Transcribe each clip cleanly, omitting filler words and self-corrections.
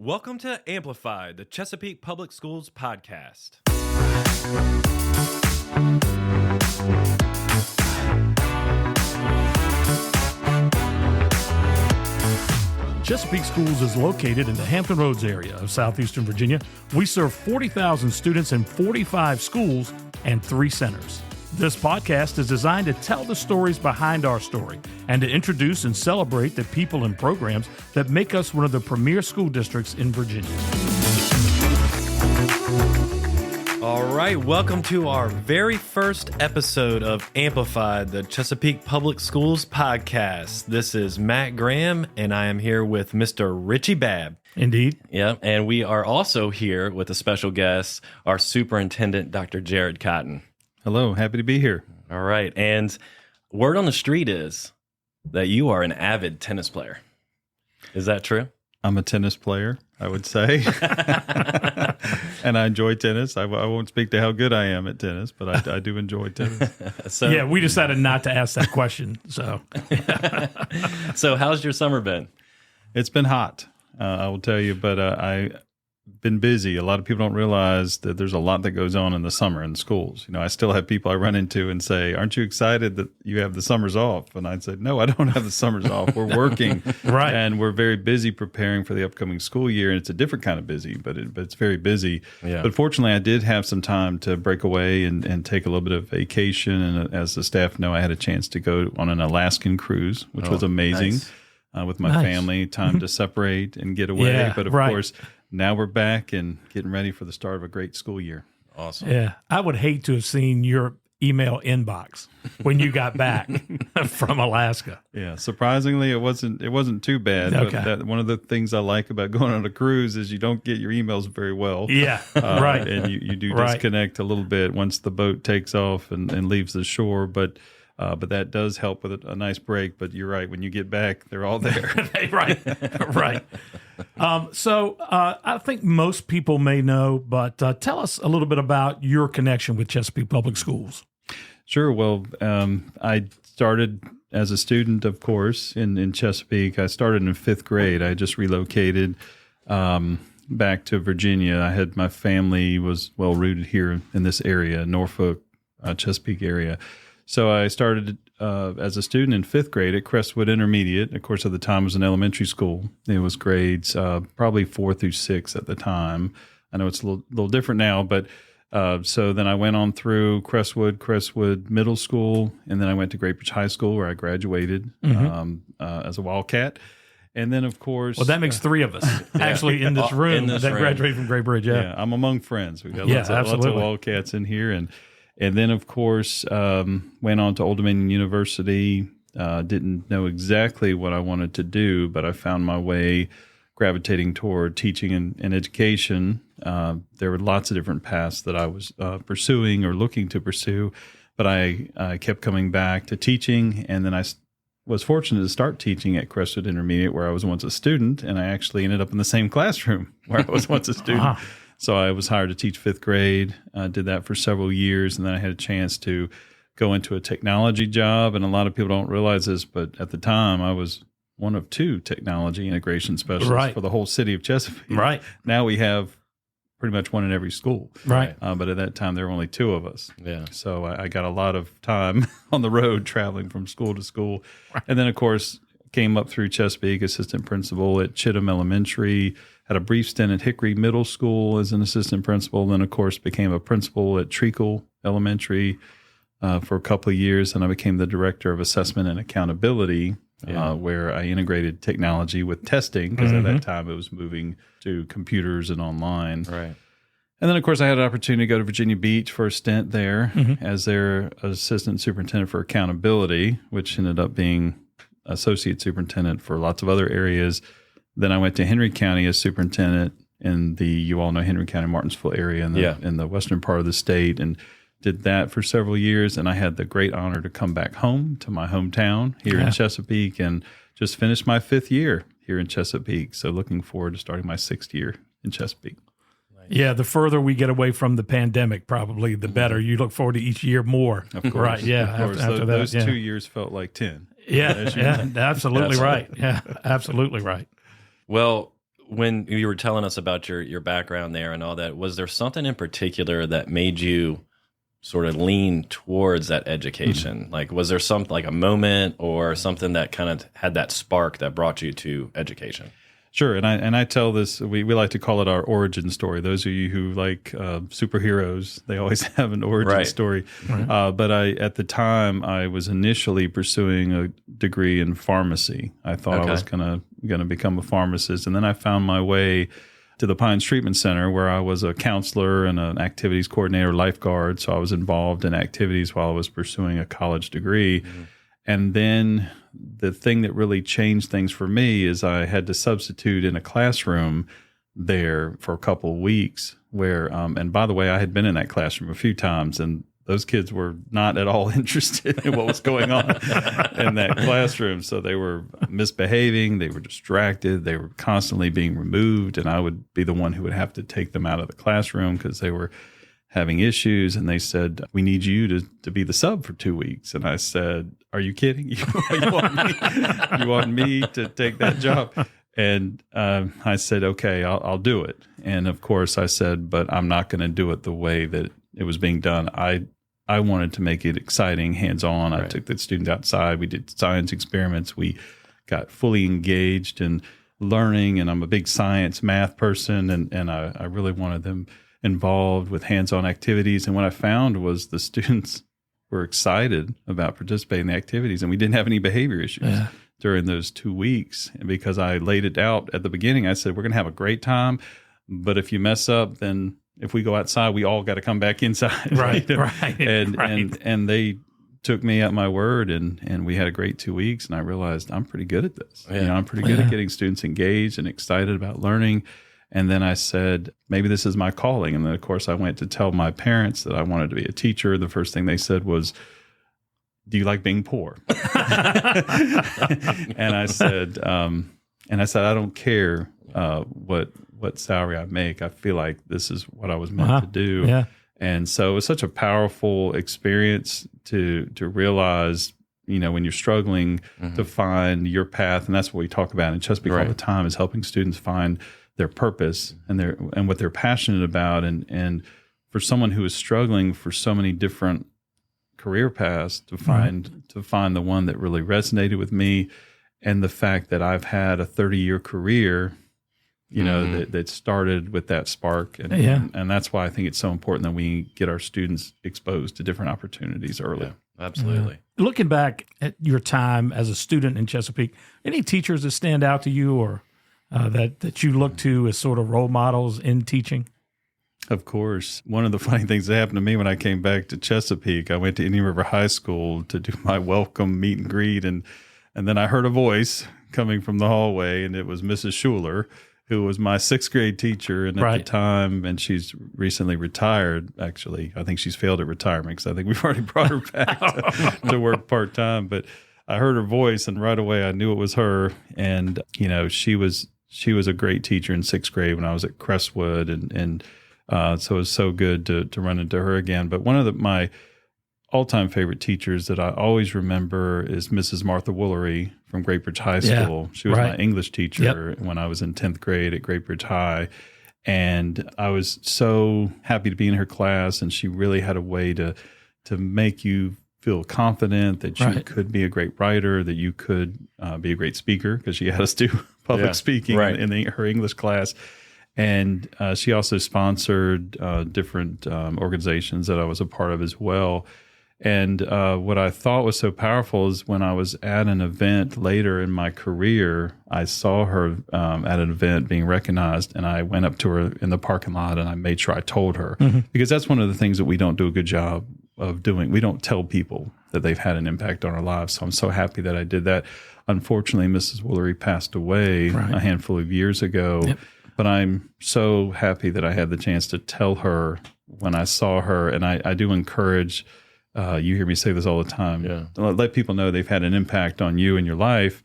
Welcome to Amplified, the Chesapeake Public Schools podcast. Chesapeake Schools is located in the Hampton Roads area of southeastern Virginia. We serve 40,000 students in 45 schools and 3 centers. This podcast is designed to tell the stories behind our story and to introduce and celebrate the people and programs that make us one of the premier school districts in Virginia. All right, welcome to our very first episode of Amplified, the Chesapeake Public Schools podcast. This is Matt Graham, and I am here with Mr. Richie Babb. Indeed. Yep, and we are also here with a special guest, our Superintendent, Dr. Jared Cotton. Hello, happy to be here. All right, and word on the street is that you are an avid tennis player. Is that true? I'm a tennis player, I would say. And I enjoy tennis. I won't speak to how good I am at tennis, but I do enjoy tennis. Yeah, we decided not to ask that question. So how's your summer been? It's been hot, I will tell you, but I've been busy. A lot of people don't realize that there's a lot that goes on in the summer in the schools. You know, I still have people I run into and say, aren't you excited that you have the summers off? And I'd say, no, I don't have the summers off. We're working. Right. And we're very busy preparing for the upcoming school year. And it's a different kind of busy, but it's very busy. Yeah. But fortunately, I did have some time to break away and take a little bit of vacation. And as the staff know, I had a chance to go on an Alaskan cruise, which was amazing. Nice. With my family, time to separate and get away. Yeah, but of course, now we're back and getting ready for the start of a great school year. Awesome. Yeah, I would hate to have seen your email inbox when you got back from Alaska. Yeah, surprisingly, it wasn't too bad. Okay. But one of the things I like about going on a cruise is you don't get your emails very well. Yeah, right. And you do disconnect a little bit once the boat takes off and leaves the shore. But that does help with a nice break. But you're right. When you get back, they're all there. Right. So I think most people may know, but tell us a little bit about your connection with Chesapeake Public Schools. Sure. Well, I started as a student, of course, in Chesapeake. I started in 5th grade. I just relocated back to Virginia. I had my family was well rooted here in this area, Norfolk, Chesapeake area. So I started as a student in 5th grade at Crestwood Intermediate. Of course, at the time it was an elementary school. It was grades probably 4 through 6 at the time. I know it's a little different now, but so then I went on through Crestwood Middle School, and then I went to Great Bridge High School where I graduated as a Wildcat. And then, of course... Well, that makes 3 of us actually in this room that graduated from Great Bridge. Yeah, I'm among friends. We've got lots of Wildcats in here. And then, of course, went on to Old Dominion University. Didn't know exactly what I wanted to do, but I found my way gravitating toward teaching and education. There were lots of different paths that I was pursuing or looking to pursue, but I kept coming back to teaching. And then I was fortunate to start teaching at Crestwood Intermediate, where I was once a student, and I actually ended up in the same classroom where I was once a student. Uh-huh. So I was hired to teach 5th grade, did that for several years, and then I had a chance to go into a technology job. And a lot of people don't realize this, but at the time I was one of 2 technology integration specialists for the whole city of Chesapeake. Right. Now we have pretty much one in every school. Right. But at that time there were only 2 of us. Yeah. So I got a lot of time on the road traveling from school to school. Right. And then, of course, came up through Chesapeake, assistant principal at Chittum Elementary, had a brief stint at Hickory Middle School as an assistant principal, then, of course, became a principal at Treacle Elementary for a couple of years, and I became the director of assessment and accountability, where I integrated technology with testing, because at that time it was moving to computers and online. Right. And then, of course, I had an opportunity to go to Virginia Beach for a stint there as their assistant superintendent for accountability, which ended up being associate superintendent for lots of other areas. Then I went to Henry County as superintendent in you all know Henry County, Martinsville area in the western part of the state, and did that for several years. And I had the great honor to come back home to my hometown here in Chesapeake and just finished my 5th year here in Chesapeake. So looking forward to starting my 6th year in Chesapeake. Yeah, the further we get away from the pandemic, probably the better. You look forward to each year more. Of course. Right, yeah. Of course. After Those that, 2 years felt like 10. Yeah, absolutely right. Yeah, absolutely right. Well, when you were telling us about your background there and all that, was there something in particular that made you sort of lean towards that education? Like, was there something like a moment or something that kind of had that spark that brought you to education? Sure, and I tell this. We like to call it our origin story. Those of you who like superheroes, they always have an origin story. Right. But at the time, I was initially pursuing a degree in pharmacy. I thought I was gonna become a pharmacist, and then I found my way to the Pines Treatment Center, where I was a counselor and an activities coordinator, lifeguard. So I was involved in activities while I was pursuing a college degree. Mm-hmm. And then the thing that really changed things for me is I had to substitute in a classroom there for a couple of weeks where, and by the way, I had been in that classroom a few times, and those kids were not at all interested in what was going on in that classroom. So they were misbehaving, they were distracted, they were constantly being removed, and I would be the one who would have to take them out of the classroom because they were having issues. And they said, "We need you to be the sub for 2 weeks." And I said, "Are you kidding? You want me to take that job?" And I said, "Okay, I'll do it." And of course I said, "But I'm not going to do it the way that it was being done." I wanted to make it exciting, hands-on. I took the students outside. We did science experiments. We got fully engaged in learning, and I'm a big science, math person, and I really wanted them involved with hands-on activities. And what I found was the students were excited about participating in the activities, and we didn't have any behavior issues during those 2 weeks. And because I laid it out at the beginning, I said, "We're going to have a great time, but if you mess up, then if we go outside, we all got to come back inside." Right, And they took me at my word, and we had a great 2 weeks. And I realized I'm pretty good at this. Yeah. I'm pretty good at getting students engaged and excited about learning. And then I said, maybe this is my calling. And then, of course, I went to tell my parents that I wanted to be a teacher. The first thing they said was, "Do you like being poor?" And I said, I don't care what salary I make. I feel like this is what I was meant to do. Yeah. And so it was such a powerful experience to realize, when you're struggling to find your path. And that's what we talk about in Chesapeake all the time, is helping students find their purpose and what they're passionate about. And for someone who is struggling for so many different career paths to find the one that really resonated with me, and the fact that I've had a 30-year career, that started with that spark. And that's why I think it's so important that we get our students exposed to different opportunities early. Yeah, absolutely. Looking back at your time as a student in Chesapeake, any teachers that stand out to you or that you look to as sort of role models in teaching? Of course. One of the funny things that happened to me when I came back to Chesapeake, I went to Indian River High School to do my welcome meet and greet, and then I heard a voice coming from the hallway, and it was Mrs. Schuler, who was my sixth grade teacher, and at the time, and she's recently retired, actually. I think she's failed at retirement because I think we've already brought her back to work part-time. But I heard her voice, and right away I knew it was her. And, she was a great teacher in sixth grade when I was at Crestwood, and so it was so good to run into her again. But one of my all-time favorite teachers that I always remember is Mrs. Martha Woolery from Great Bridge High School. She was my English teacher when I was in 10th grade at Great Bridge High. And I was so happy to be in her class, and she really had a way to make you feel confident that you could be a great writer, that you could be a great speaker, because she had us do public speaking in her English class. And she also sponsored different organizations that I was a part of as well. And what I thought was so powerful is when I was at an event later in my career, I saw her at an event being recognized, and I went up to her in the parking lot and I made sure I told her, because that's one of the things that we don't do a good job of doing. We don't tell people that they've had an impact on our lives. So I'm so happy that I did that. Unfortunately, Mrs. Woolery passed away a handful of years ago. Yep. But I'm so happy that I had the chance to tell her when I saw her. And I do encourage, you hear me say this all the time, let people know they've had an impact on you in your life,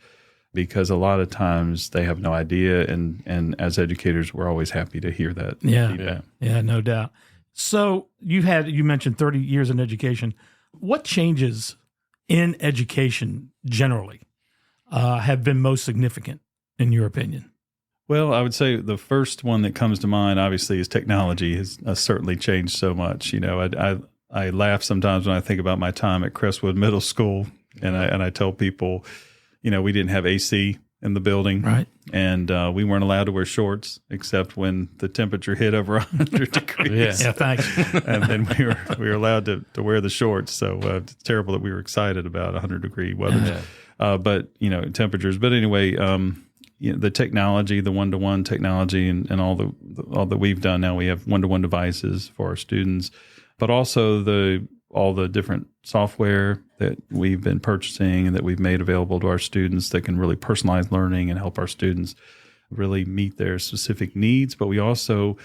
because a lot of times they have no idea. And as educators, we're always happy to hear that feedback. Yeah, no doubt. So you mentioned 30 years in education. What changes in education generally have been most significant in your opinion? Well, I would say the first one that comes to mind, obviously, is technology has certainly changed so much. I laugh sometimes when I think about my time at Crestwood Middle School, and I tell people, we didn't have AC in the building, Right. And we weren't allowed to wear shorts except when the temperature hit over 100 degrees. Yeah, thanks. And then we were allowed to wear the shorts. So it's terrible that we were excited about 100-degree weather, but temperatures. But anyway, the technology, the one-to-one technology, and all that we've done now, we have one-to-one devices for our students, but also all the different software that we've been purchasing and that we've made available to our students that can really personalize learning and help our students really meet their specific needs. But we also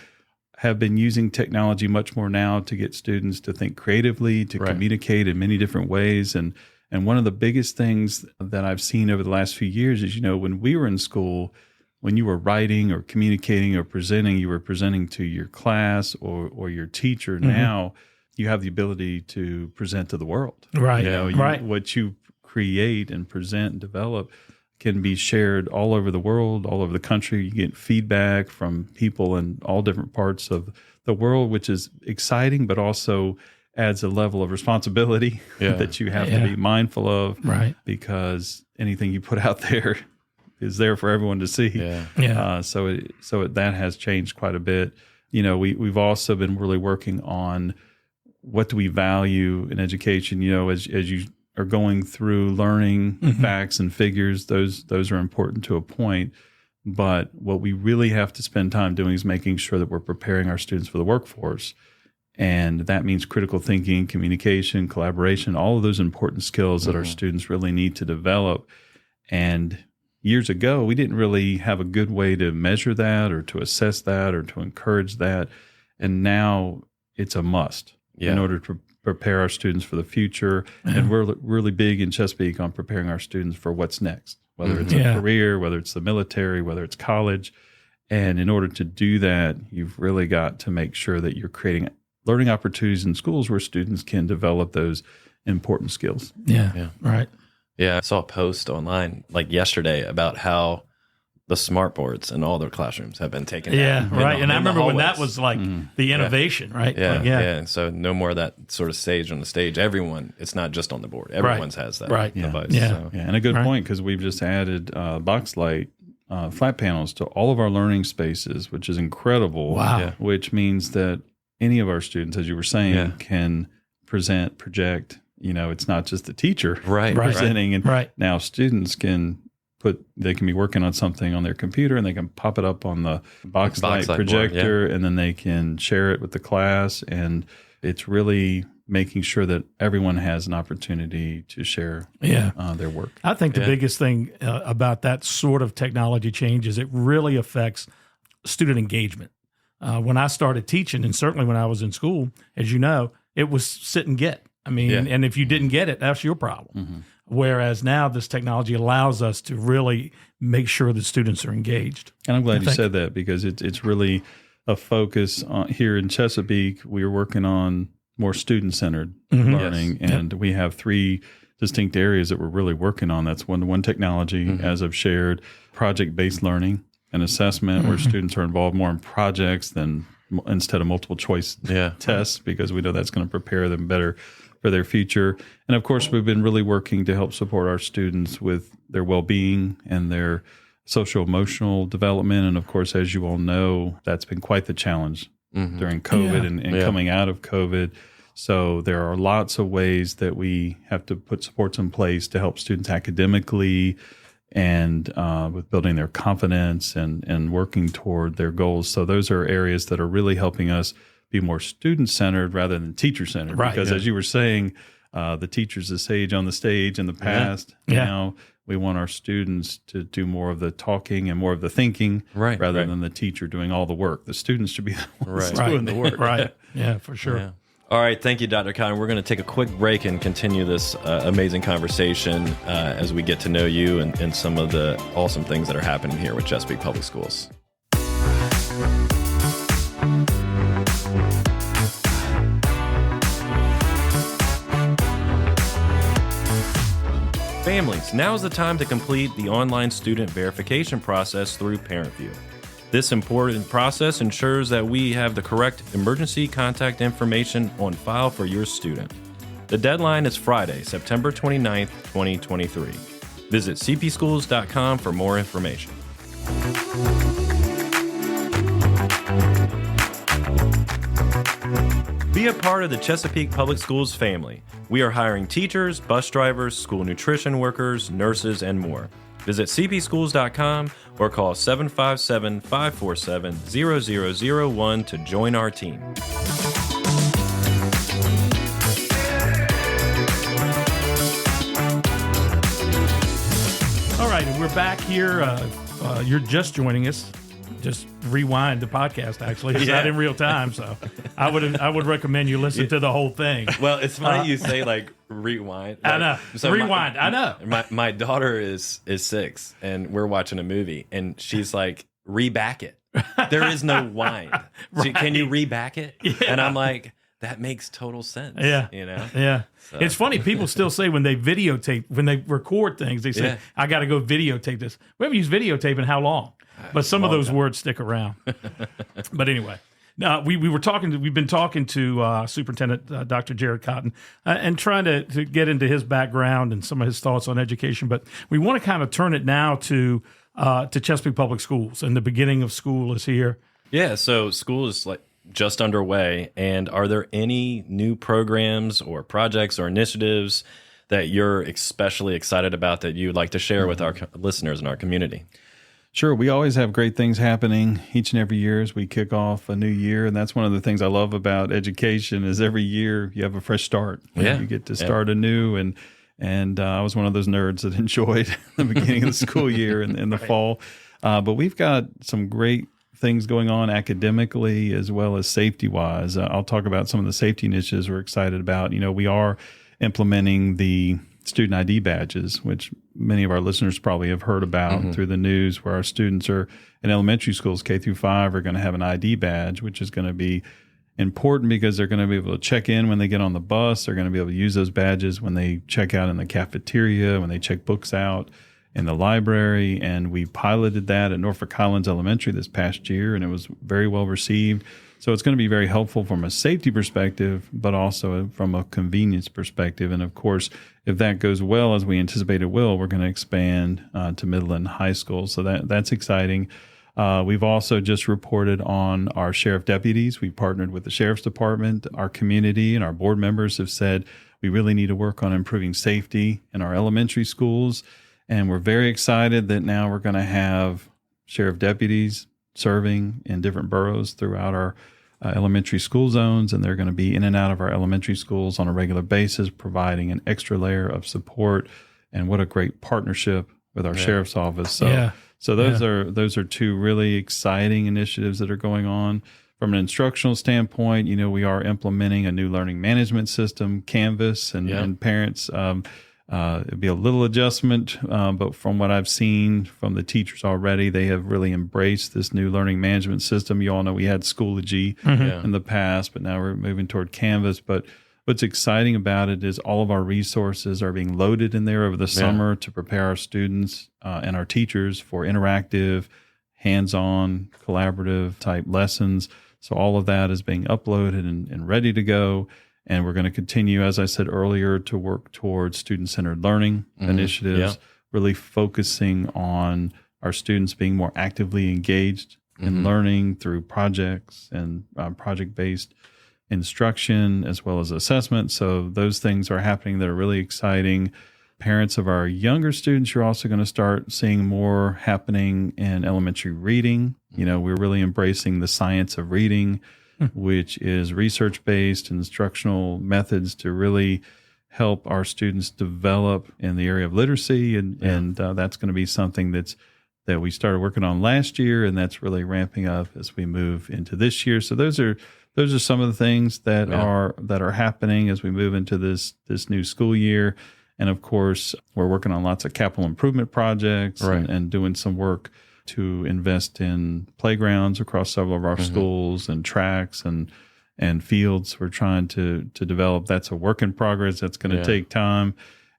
have been using technology much more now to get students to think creatively, to communicate in many different ways. And one of the biggest things that I've seen over the last few years is, when we were in school, when you were writing or communicating or presenting, you were presenting to your class or your teacher. Mm-hmm. Now you have the ability to present to the world. Right. What you create and present and develop can be shared all over the world, all over the country. You get feedback from people in all different parts of the world, which is exciting, but also adds a level of responsibility that you have to be mindful of. Right. Because anything you put out there is there for everyone to see. So that has changed quite a bit. We've also been really working on what do we value in education. As you are going through learning facts and figures, those are important to a point. But what we really have to spend time doing is making sure that we're preparing our students for the workforce. And that means critical thinking, communication, collaboration, all of those important skills that our students really need to develop. And years ago, we didn't really have a good way to measure that or to assess that or to encourage that. And now it's a must in order to prepare our students for the future. And we're really big in Chesapeake on preparing our students for what's next, whether it's a career, whether it's the military, whether it's college. And in order to do that, you've really got to make sure that you're creating learning opportunities in schools where students can develop those important skills. Right. Yeah, I saw a post online like yesterday about how the smart boards in all their classrooms have been taken down. Right. And I remember when that was like the innovation, right? And so no more of that sort of stage on the stage. It's not just on the board. Everyone's has that device. And a good point, because we've just added box light flat panels to all of our learning spaces, which is incredible. Wow. Which means that any of our students, as you were saying, can present, project. It's not just the teacher presenting. And now students can be working on something on their computer and they can pop it up on the box light projector board, and then they can share it with the class. And it's really making sure that everyone has an opportunity to share their work. I think the biggest thing about that sort of technology change is it really affects student engagement. When I started teaching, and certainly when I was in school, as you know, it was sit and get. And if you didn't get it, that's your problem. Whereas now this technology allows us to really make sure that students are engaged. And I'm glad you said that, because it's really a focus on, here in Chesapeake. We are working on more student-centered learning, and we have 3 distinct areas that we're really working on. That's one-to-one technology, as I've shared, project-based learning and assessment, where students are involved more in projects instead of multiple choice tests, because we know that's going to prepare them better for their future. And of course, we've been really working to help support our students with their well-being and their social-emotional development. And of course, as you all know, that's been quite the challenge during COVID and coming out of COVID. So there are lots of ways that we have to put supports in place to help students academically and with building their confidence and working toward their goals. So those are areas that are really helping us be more student-centered rather than teacher-centered. Right, because as you were saying, the teacher's the sage on the stage in the past. Now we want our students to do more of the talking and more of the thinking rather than the teacher doing all the work. The students should be the ones doing the work. Yeah, for sure. Yeah. All right. Thank you, Dr. Cotton. We're going to take a quick break and continue this amazing conversation as we get to know you and some of the awesome things that are happening here with Chesapeake Public Schools. Families, now is the time to complete the online student verification process through ParentView. This important process ensures that we have the correct emergency contact information on file for your student. The deadline is Friday, September 29th, 2023. Visit cpschools.com for more information. Be a part of the Chesapeake Public Schools family. We are hiring teachers, bus drivers, school nutrition workers, nurses, and more. Visit cpschools.com or call 757-547-0001 to join our team. All right, and we're back here. You're just joining us. Just rewind the podcast, actually. It's not in real time, so I would recommend you listen to the whole thing. Well, it's funny you say like rewind. Like, I know. So rewind. I know. My daughter is 6, and we're watching a movie, and she's like, reback it. There is no wind. Right. Can you reback it? Yeah. And I'm like, that makes total sense. Yeah. You know? Yeah. So. It's funny. People still say when they record things, they say, I got to go videotape this. We haven't used videotape in how long? But some of those words stick around. But anyway, we've been talking to Superintendent Dr. Jared Cotton and trying to get into his background and some of his thoughts on education. But we want to kind of turn it now to Chesapeake Public Schools, and the beginning of school is here. Yeah, so school is like just underway. And are there any new programs or projects or initiatives that you're especially excited about that you'd like to share with our listeners in our community? Sure. We always have great things happening each and every year as we kick off a new year. And that's one of the things I love about education is every year you have a fresh start. Yeah. You get to start anew. And I was one of those nerds that enjoyed the beginning of the school year and in the fall. But we've got some great things going on academically as well as safety-wise. I'll talk about some of the safety initiatives we're excited about. You know, we are implementing the student ID badges, which many of our listeners probably have heard about through the news, where our students are in elementary schools, K through 5, are going to have an ID badge, which is going to be important because they're going to be able to check in when they get on the bus. They're going to be able to use those badges when they check out in the cafeteria, when they check books out in the library. And we piloted that at Norfolk Highlands Elementary this past year, and it was very well received. So it's going to be very helpful from a safety perspective, but also from a convenience perspective. And of course, if that goes well, as we anticipate it will, we're going to expand to middle and high school. So that's exciting. We've also just reported on our sheriff deputies. We partnered with the sheriff's department. Our community and our board members have said we really need to work on improving safety in our elementary schools. And we're very excited that now we're going to have sheriff deputies serving in different boroughs throughout our elementary school zones, and they're going to be in and out of our elementary schools on a regular basis, providing an extra layer of support. And what a great partnership with our sheriff's office. So those are two really exciting initiatives that are going on. From an instructional standpoint, you know, we are implementing a new learning management system, Canvas, and parents. It'd be a little adjustment, but from what I've seen from the teachers already, they have really embraced this new learning management system. You all know we had Schoology in the past, but now we're moving toward Canvas. But what's exciting about it is all of our resources are being loaded in there over the summer to prepare our students and our teachers for interactive, hands-on, collaborative type lessons. So all of that is being uploaded and ready to go. And we're going to continue, as I said earlier, to work towards student-centered learning initiatives, really focusing on our students being more actively engaged in learning through projects and project-based instruction as well as assessment. So those things are happening that are really exciting. Parents of our younger students, you're also going to start seeing more happening in elementary reading. You know, we're really embracing the science of reading, which is research-based instructional methods to really help our students develop in the area of literacy. And that's going to be something that we started working on last year, and that's really ramping up as we move into this year. So those are some of the things that are happening as we move into this new school year. And of course, we're working on lots of capital improvement projects and doing some work to invest in playgrounds across several of our schools and tracks and fields we're trying to develop. That's a work in progress. That's going to take time.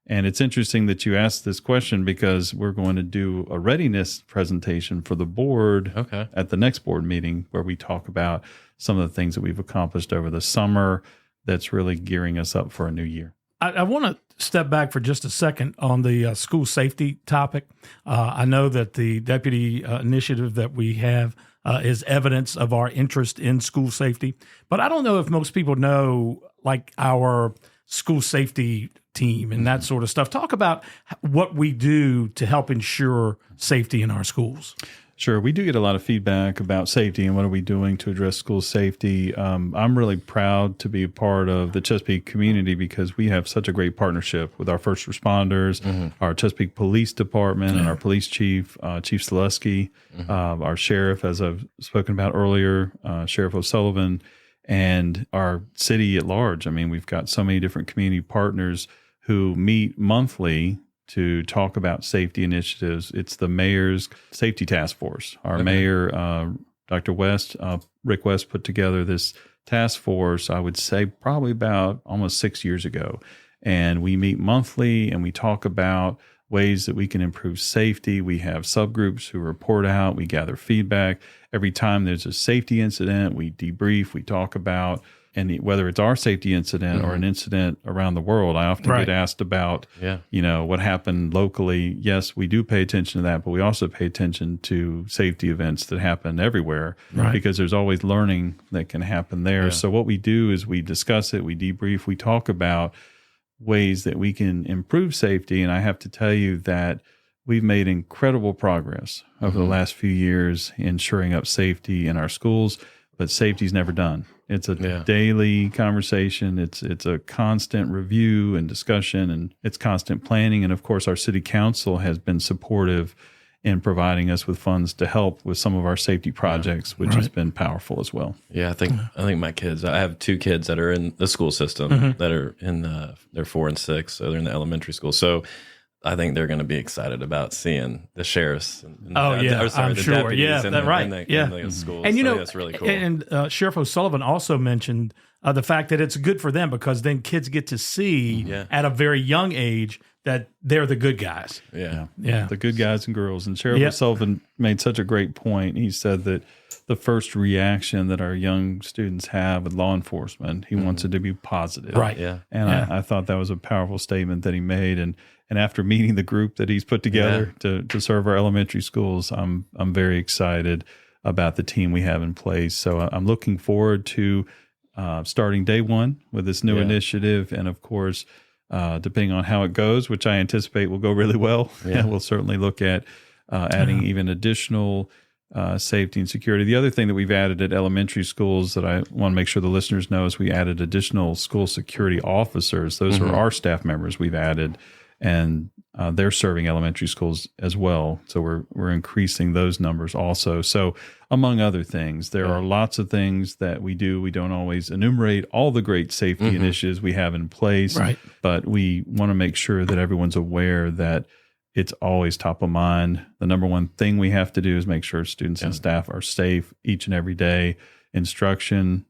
And it's interesting that you asked this question because we're going to do a readiness presentation for the board at the next board meeting where we talk about some of the things that we've accomplished over the summer that's really gearing us up for a new year. I want to step back for just a second on the school safety topic. I know that the deputy initiative that we have is evidence of our interest in school safety, but I don't know if most people know like our school safety team and that sort of stuff. Talk about what we do to help ensure safety in our schools. Sure. We do get a lot of feedback about safety and what are we doing to address school safety. I'm really proud to be a part of the Chesapeake community because we have such a great partnership with our first responders, our Chesapeake Police Department, and our police chief, Chief Selesky, our sheriff, as I've spoken about earlier, Sheriff O'Sullivan, and our city at large. I mean, we've got so many different community partners who meet monthly to talk about safety initiatives. It's the mayor's safety task force. Our mayor, Dr. West, Rick West, put together this task force, I would say probably about almost 6 years ago. And we meet monthly and we talk about ways that we can improve safety. We have subgroups who report out. We gather feedback. Every time there's a safety incident, we debrief, we talk about, and whether it's our safety incident or an incident around the world. I often get asked about, what happened locally. Yes, we do pay attention to that, but we also pay attention to safety events that happen everywhere because there's always learning that can happen there. So what we do is we discuss it, we debrief, we talk about ways that we can improve safety. And I have to tell you that we've made incredible progress over the last few years in shoring up safety in our schools, but safety's never done. It's a daily conversation. It's a constant review and discussion, and it's constant planning. And of course, our city council has been supportive in providing us with funds to help with some of our safety projects, which has been powerful as well. Yeah, I think my kids. I have two kids that are in the school system that are they're 4 and 6, so they're in the elementary school. So I think they're going to be excited about seeing the sheriffs. And I'm sure. Deputies in the schools. And that's really cool. And Sheriff O'Sullivan also mentioned the fact that it's good for them because then kids get to see at a very young age that they're the good guys. Yeah. The good guys and girls. And Sheriff O'Sullivan made such a great point. He said that the first reaction that our young students have with law enforcement, he wants it to be positive. Right. Yeah. And I thought that was a powerful statement that he made. And after meeting the group that he's put together to serve our elementary schools, I'm very excited about the team we have in place. So I'm looking forward to starting day one with this new initiative. And of course, depending on how it goes, which I anticipate will go really well, we'll certainly look at adding even additional safety and security. The other thing that we've added at elementary schools that I want to make sure the listeners know is we added additional school security officers. Those are our staff members we've added, and they're serving elementary schools as well. So we're increasing those numbers also. So among other things, there are lots of things that we do. We don't always enumerate all the great safety initiatives we have in place, but we want to make sure that everyone's aware that it's always top of mind. The number one thing we have to do is make sure students and staff are safe each and every day. Instruction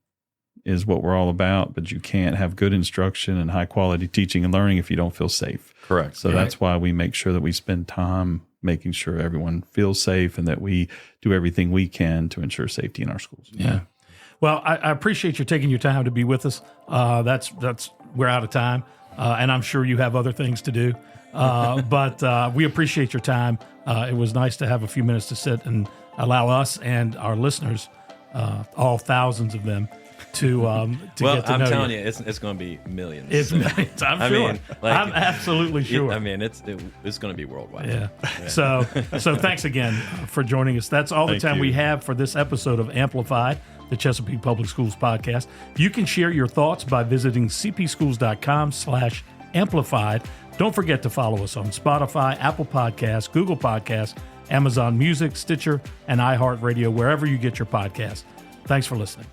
is what we're all about, but you can't have good instruction and high quality teaching and learning if you don't feel safe. Correct. So that's why we make sure that we spend time making sure everyone feels safe and that we do everything we can to ensure safety in our schools. Yeah. Well, I appreciate you taking your time to be with us. That's we're out of time, and I'm sure you have other things to do. But we appreciate your time. It was nice to have a few minutes to sit and allow us and our listeners, all thousands of them, to get to know you. I'm telling you, it's going to be millions. It's millions. I'm sure. I'm absolutely sure. It's going to be worldwide. Yeah. So thanks again for joining us. That's all the time we have for this episode of Amplified, the Chesapeake Public Schools podcast. You can share your thoughts by visiting cpschools.com/amplified. Don't forget to follow us on Spotify, Apple Podcasts, Google Podcasts, Amazon Music, Stitcher, and iHeartRadio, wherever you get your podcasts. Thanks for listening.